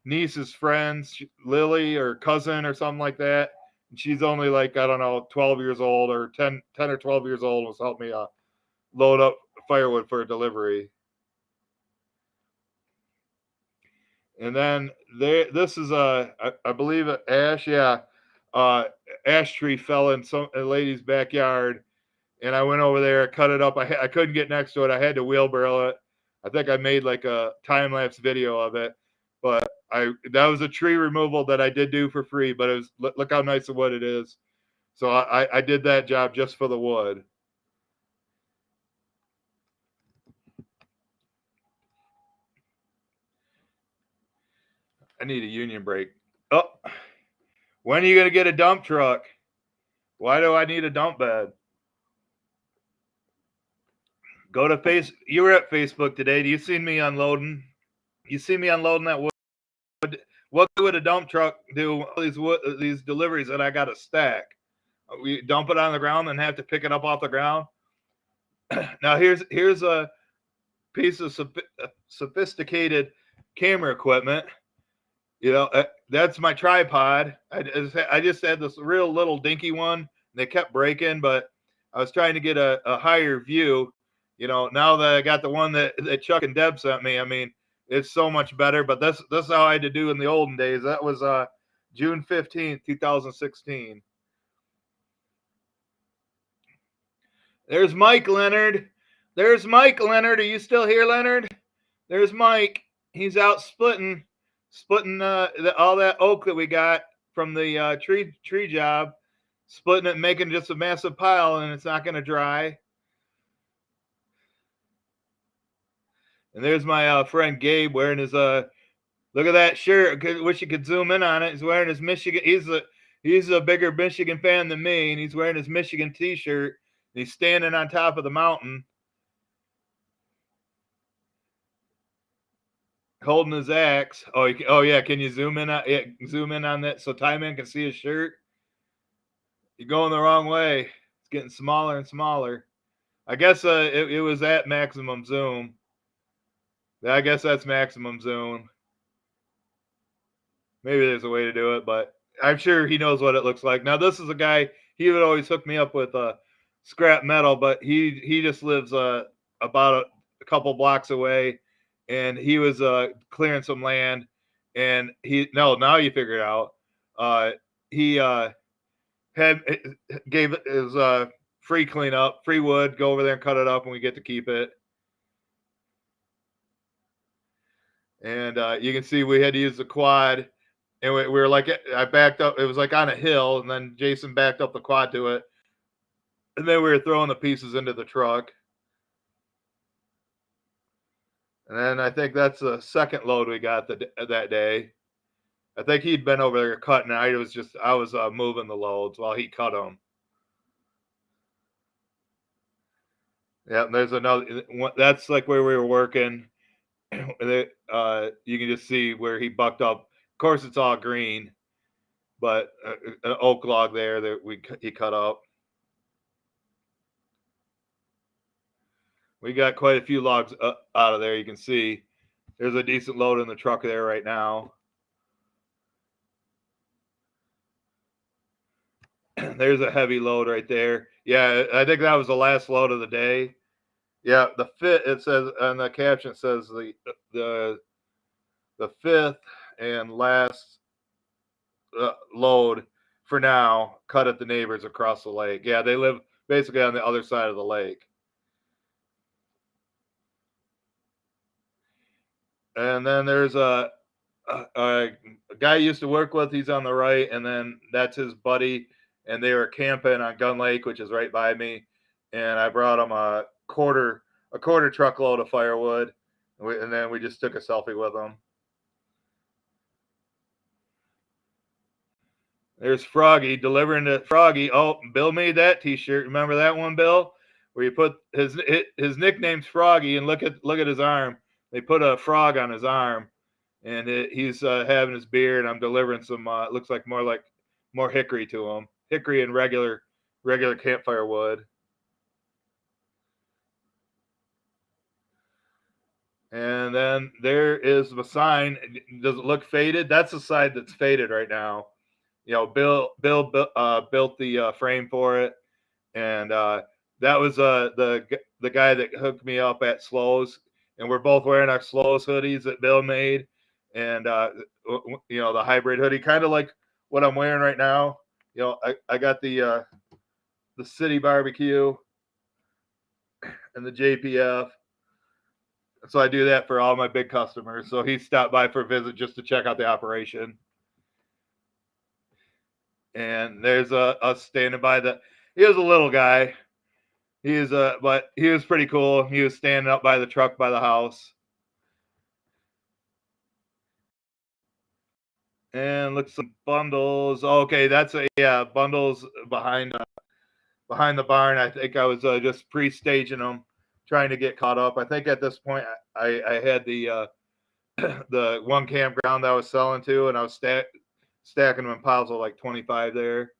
Speaker 2: niece's friends, Lily, or cousin or something like that. And she's only like, I don't know, 12 years old, or 10 or 12 years old, was helping me load up firewood for a delivery. And then this is I believe an ash, ash tree fell in a lady's backyard, and I went over there, cut it up. I couldn't get next to it. I had to wheelbarrow it. I think I made like a time-lapse video of it, but that was a tree removal that I did do for free. But it was, look how nice of wood it is. So I did that job just for the wood. I need a union brake. Oh, when are you gonna get a dump truck? Why do I need a dump bed? Go to You were at Facebook today. Do you see me unloading? You see me unloading that wood? What would a dump truck do? These deliveries that I got to stack. We dump it on the ground and have to pick it up off the ground. Now here's a piece of sophisticated camera equipment. You know, that's my tripod. I just had this real little dinky one. They kept breaking, but I was trying to get a higher view. You know, now that I got the one that Chuck and Deb sent me, I mean, it's so much better. But that's how I had to do in the olden days. That was June 15th, 2016. There's Mike Leonard. There's Mike Leonard. Are you still here, Leonard? There's Mike. He's out splitting all that oak that we got from the tree job, splitting it and making just a massive pile, and it's not going to dry. And there's my friend Gabe wearing his look at that shirt. I wish you could zoom in on it. He's wearing his Michigan. He's a bigger Michigan fan than me, and he's wearing his Michigan t-shirt. And he's standing on top of the mountain, holding his axe. Oh yeah. Can you zoom in on that so Ty-Man can see his shirt? You're going the wrong way. It's getting smaller and smaller. I guess it was at maximum zoom. I guess that's maximum zoom. Maybe there's a way to do it, but I'm sure he knows what it looks like. Now, this is a guy, he would always hook me up with scrap metal, but he just lives about a couple blocks away, and he was clearing some land, and now you figure it out. He gave his free cleanup, free wood, go over there and cut it up, and we get to keep it. And you can see we had to use the quad, and we were like, I backed up. It was like on a hill, and then Jason backed up the quad to it, and then we were throwing the pieces into the truck. And then I think that's the second load we got that day. I think he'd been over there cutting. I was moving the loads while he cut them. Yeah, there's another. That's like where we were working. You can just see where he bucked up. Of course, it's all green, but an oak log there that he cut up. We got quite a few logs out of there. You can see there's a decent load in the truck there right now. There's a heavy load right there. Yeah, I think that was the last load of the day. Yeah, the fit, it says, and the caption says the the fifth and last load for now cut at the neighbors across the lake. Yeah, they live basically on the other side of the lake. And then there's a guy I used to work with. He's on the right, and then that's his buddy. And they were camping on Gun Lake, which is right by me. And I brought him a quarter truckload of firewood, and then we just took a selfie with them. There's Froggy delivering to Froggy. Oh, Bill made that T-shirt. Remember that one, Bill? Where you put his nickname's Froggy, and look at his arm. They put a frog on his arm, and he's having his beer, and I'm delivering some. It looks like more hickory to him. Hickory and regular campfire wood. And then there is the sign. Does it look faded? That's the side that's faded right now. You know, Bill built the frame for it, and that was the guy that hooked me up at Slows, and we're both wearing our Slows hoodies that Bill made, and you know, the hybrid hoodie, kind of like what I'm wearing right now. You know, I got the City Barbecue and the JPF. So I do that for all my big customers. So he stopped by for a visit just to check out the operation. And there's us standing by he was a little guy. But he was pretty cool. He was standing up by the truck by the house. And look, some bundles. Okay, that's bundles behind the barn. I think I was just pre-staging them, trying to get caught up. I think at this point I had the the one campground that I was selling to, and I was stacking them in piles of like 25 there.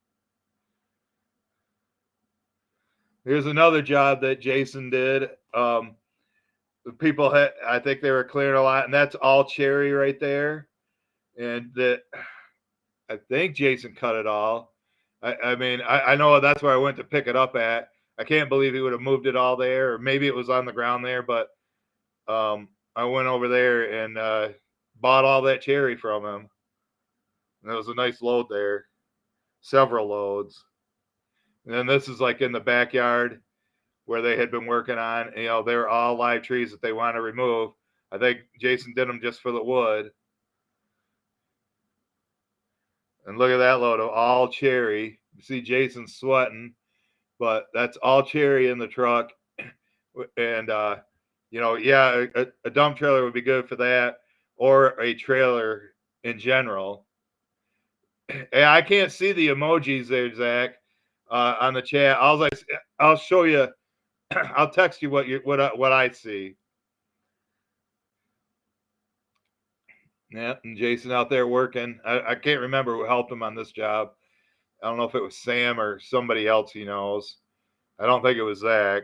Speaker 2: Here's another job that Jason did. People I think they were clearing a lot, and that's all cherry right there. And that, I think Jason cut it all. I mean, I know that's where I went to pick it up at. I can't believe he would have moved it all there, or maybe it was on the ground there, but I went over there and bought all that cherry from him. And it was a nice load there, several loads. And then this is like in the backyard where they had been working on. You know, they were all live trees that they want to remove. I think Jason did them just for the wood. And look at that load of all cherry. You see Jason sweating, but that's all cherry in the truck. And, you know, yeah, a dump trailer would be good for that, or a trailer in general. Hey, I can't see the emojis there, Zach, on the chat. I'll show you. I'll text you what I see. Yeah, and Jason out there working. I can't remember who helped him on this job. I don't know if it was Sam or somebody else he knows. I don't think it was Zach.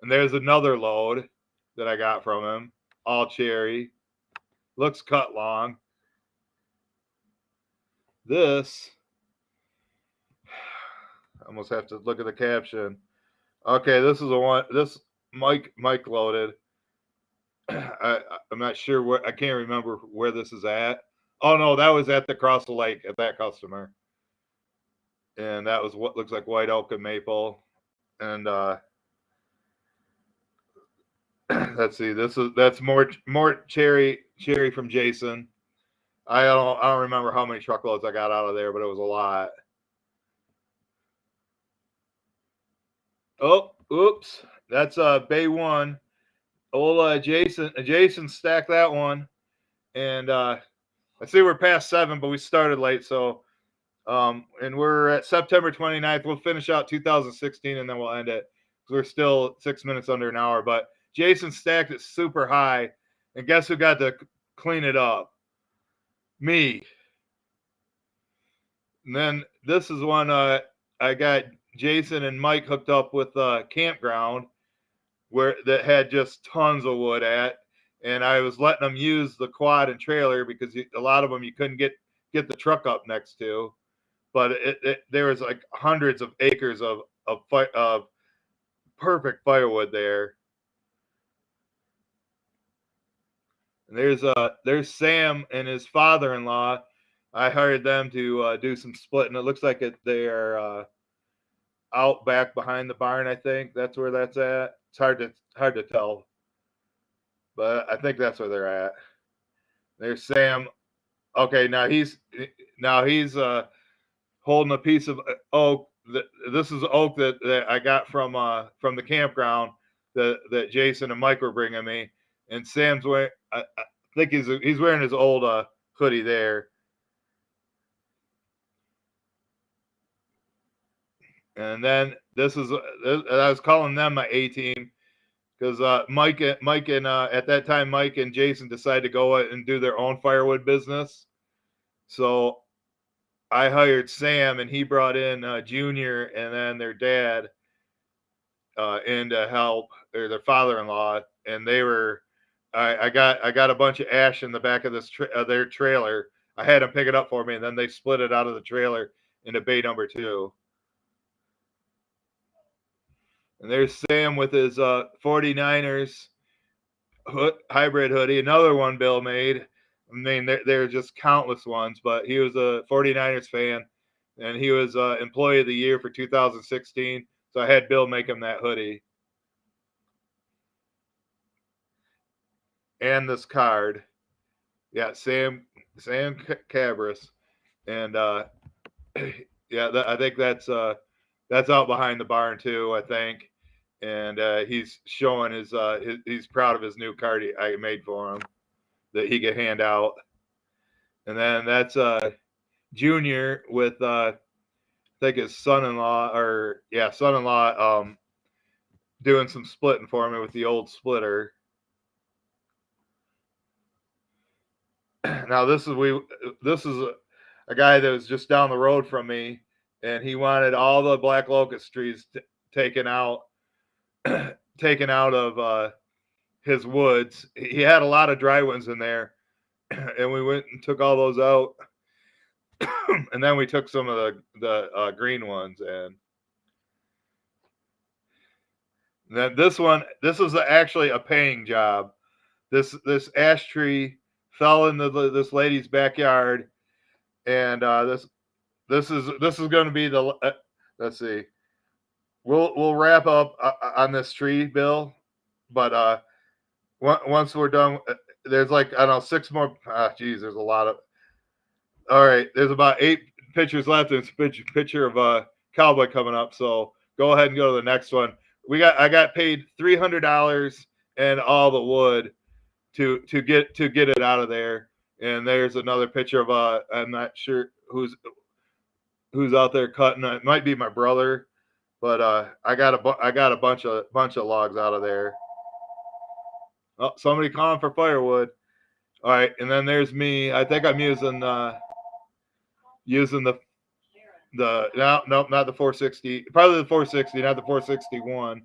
Speaker 2: And there's another load that I got from him. All cherry. Looks cut long. This, I almost have to look at the caption. Okay, this is the one. This Mike loaded. I'm not sure where. I can't remember where this is at. Oh no, that was at the Cross the Lake at that customer, and that was what looks like white oak and maple. And let's see, that's more cherry from Jason. I don't remember how many truckloads I got out of there, but it was a lot. Oh, oops, that's Bay One. Old Jason stacked that one, and I see we're past 7, but we started late, so and we're at September 29th. We'll finish out 2016, and then we'll end it. We're still 6 minutes under an hour, but Jason stacked it super high, and guess who got to clean it up? Me. And then this is one I got Jason and Mike hooked up with a campground that had just tons of wood at, and I was letting them use the quad and trailer because a lot of them you couldn't get the truck up next to, but there was like hundreds of acres of perfect firewood there. And there's Sam and his father-in-law. I hired them to do some splitting. It looks like they are out back behind the barn. I think that's where that's at. It's hard to tell, but I think that's where they're at. There's Sam. Okay, now he's holding a piece of oak. This is oak that I got from the campground that Jason and Mike were bringing me. And Sam's wearing. I think he's wearing his old hoodie there. And then I was calling them my A team because Mike and at that time Mike and Jason decided to go and do their own firewood business. So I hired Sam and he brought in Junior and then their dad in to help, or their father-in-law, and they were. I got a bunch of ash in the back of their trailer. I had them pick it up for me, and then they split it out of the trailer into bay number 2. And there's Sam with his 49ers hybrid hoodie, another one Bill made. I mean, there are just countless ones, but he was a 49ers fan, and he was Employee of the Year for 2016. So I had Bill make him that hoodie. And this card. Yeah, Sam Cabras. And yeah, I think that's out behind the barn too, I think. And he's showing he's proud of his new card I made for him that he could hand out. And then that's Junior with I think his son-in-law doing some splitting for me with the old splitter. Now this is a guy that was just down the road from me, and he wanted all the black locust trees taken out of his woods. He had a lot of dry ones in there, and we went and took all those out, and then we took some of the green ones. And then this was actually a paying job. This ash tree fell into this lady's backyard, and this is going to be the let's see. We'll wrap up on this tree, Bill, but once we're done, there's like, I don't know, 6 more. Geez, there's a lot of. All right, there's about 8 pictures left, and it's a picture of a cowboy coming up. So go ahead and go to the next one. I got paid $300 and all the wood to get it out of there. And there's another picture of I'm not sure who's out there cutting. It might be my brother, but I got a bunch of logs out of there. Oh, somebody calling for firewood. All right, and then there's me. I think I'm using the no, not the 460. Probably the 460, not the 461.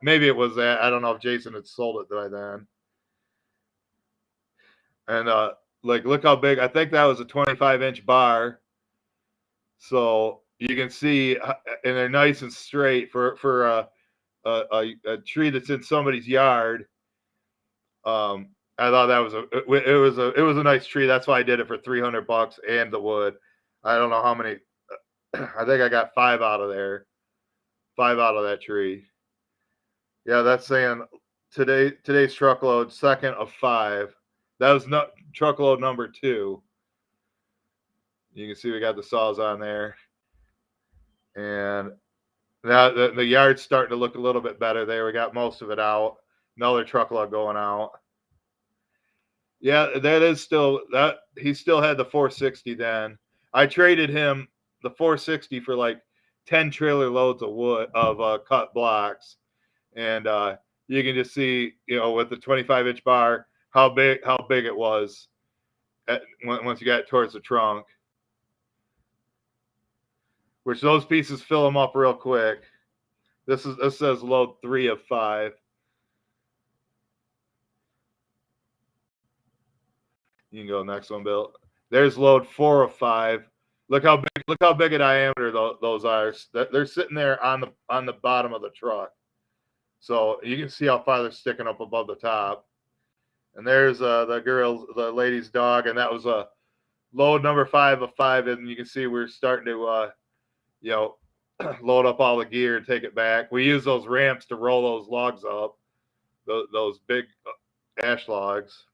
Speaker 2: Maybe it was that. I don't know if Jason had sold it by then. And look how big. I think that was a 25-inch bar. So you can see, and they're nice and straight for a tree that's in somebody's yard. I thought that it was a nice tree. That's why I did it for $300 and the wood. I don't know how many. I think I got 5 out of there. 5 out of that tree. Yeah, that's saying today's truckload, second of 5. That was not truckload number 2. You can see we got the saws on there. And now the yard's starting to look a little bit better there. We got most of it out. Another truckload going out. Yeah, that is still that. He still had the 460 then. I traded him the 460 for like 10 trailer loads of wood of cut blocks, and you can just see, with the 25-inch bar, how big it was once you got towards the trunk. Which those pieces fill them up real quick. This says load 3 of 5. You can go next one, Bill. There's load 4 of 5. Look how big a diameter those are. They're sitting there on the bottom of the truck, so you can see how far they're sticking up above the top. And there's the lady's dog, and that was a load number 5 of 5. And you can see we're starting to you know, load up all the gear and take it back. We use those ramps to roll those logs up, those big ash logs.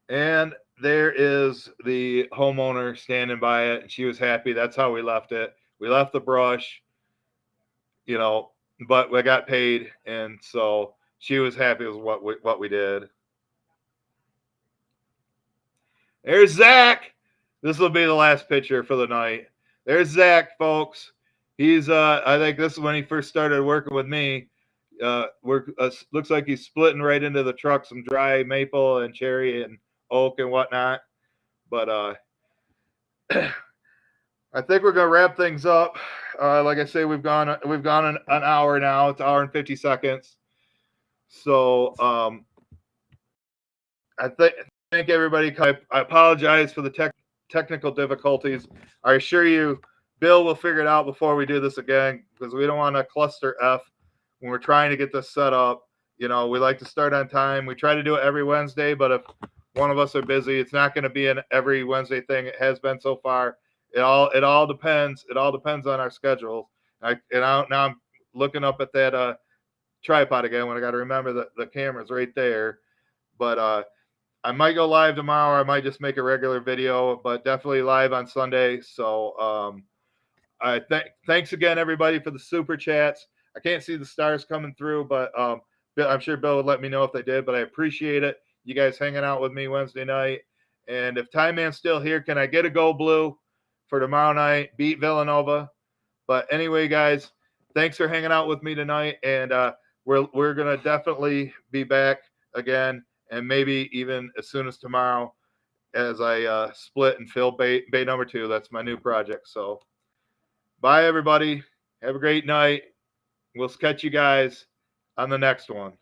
Speaker 2: And there is the homeowner standing by it, and she was happy. That's how we left it. We left the brush, you know, but we got paid, and so she was happy with what we did. There's Zach. This will be the last picture for the night. There's Zach, folks. He's I think this is when he first started working with me. Looks like he's splitting right into the truck some dry maple and cherry and oak and whatnot. But I think we're gonna wrap things up. Like I say, we've gone an hour now. It's an hour and 50 seconds. So I thank everybody. I apologize for the technical difficulties. I assure you, Bill will figure it out before we do this again, because we don't want to cluster F when we're trying to get this set up. You know, we like to start on time. We try to do it every Wednesday, but if one of us are busy, it's not going to be an every Wednesday thing. It has been so far. It all depends. It all depends on our schedule. Now I'm looking up at that tripod again when I got to remember that the camera's right there. But I might go live tomorrow. I might just make a regular video, but definitely live on Sunday. So thanks again, everybody, for the super chats. I can't see the stars coming through, but I'm sure Bill would let me know if they did. But I appreciate it. You guys hanging out with me Wednesday night. And if Time Man's still here, can I get a Go Blue for tomorrow night? Beat Villanova. But anyway, guys, thanks for hanging out with me tonight. And we're gonna definitely be back again, and maybe even as soon as tomorrow, as I split and fill bay number 2. That's my new project. So bye, everybody. Have a great night. We'll catch you guys on the next one.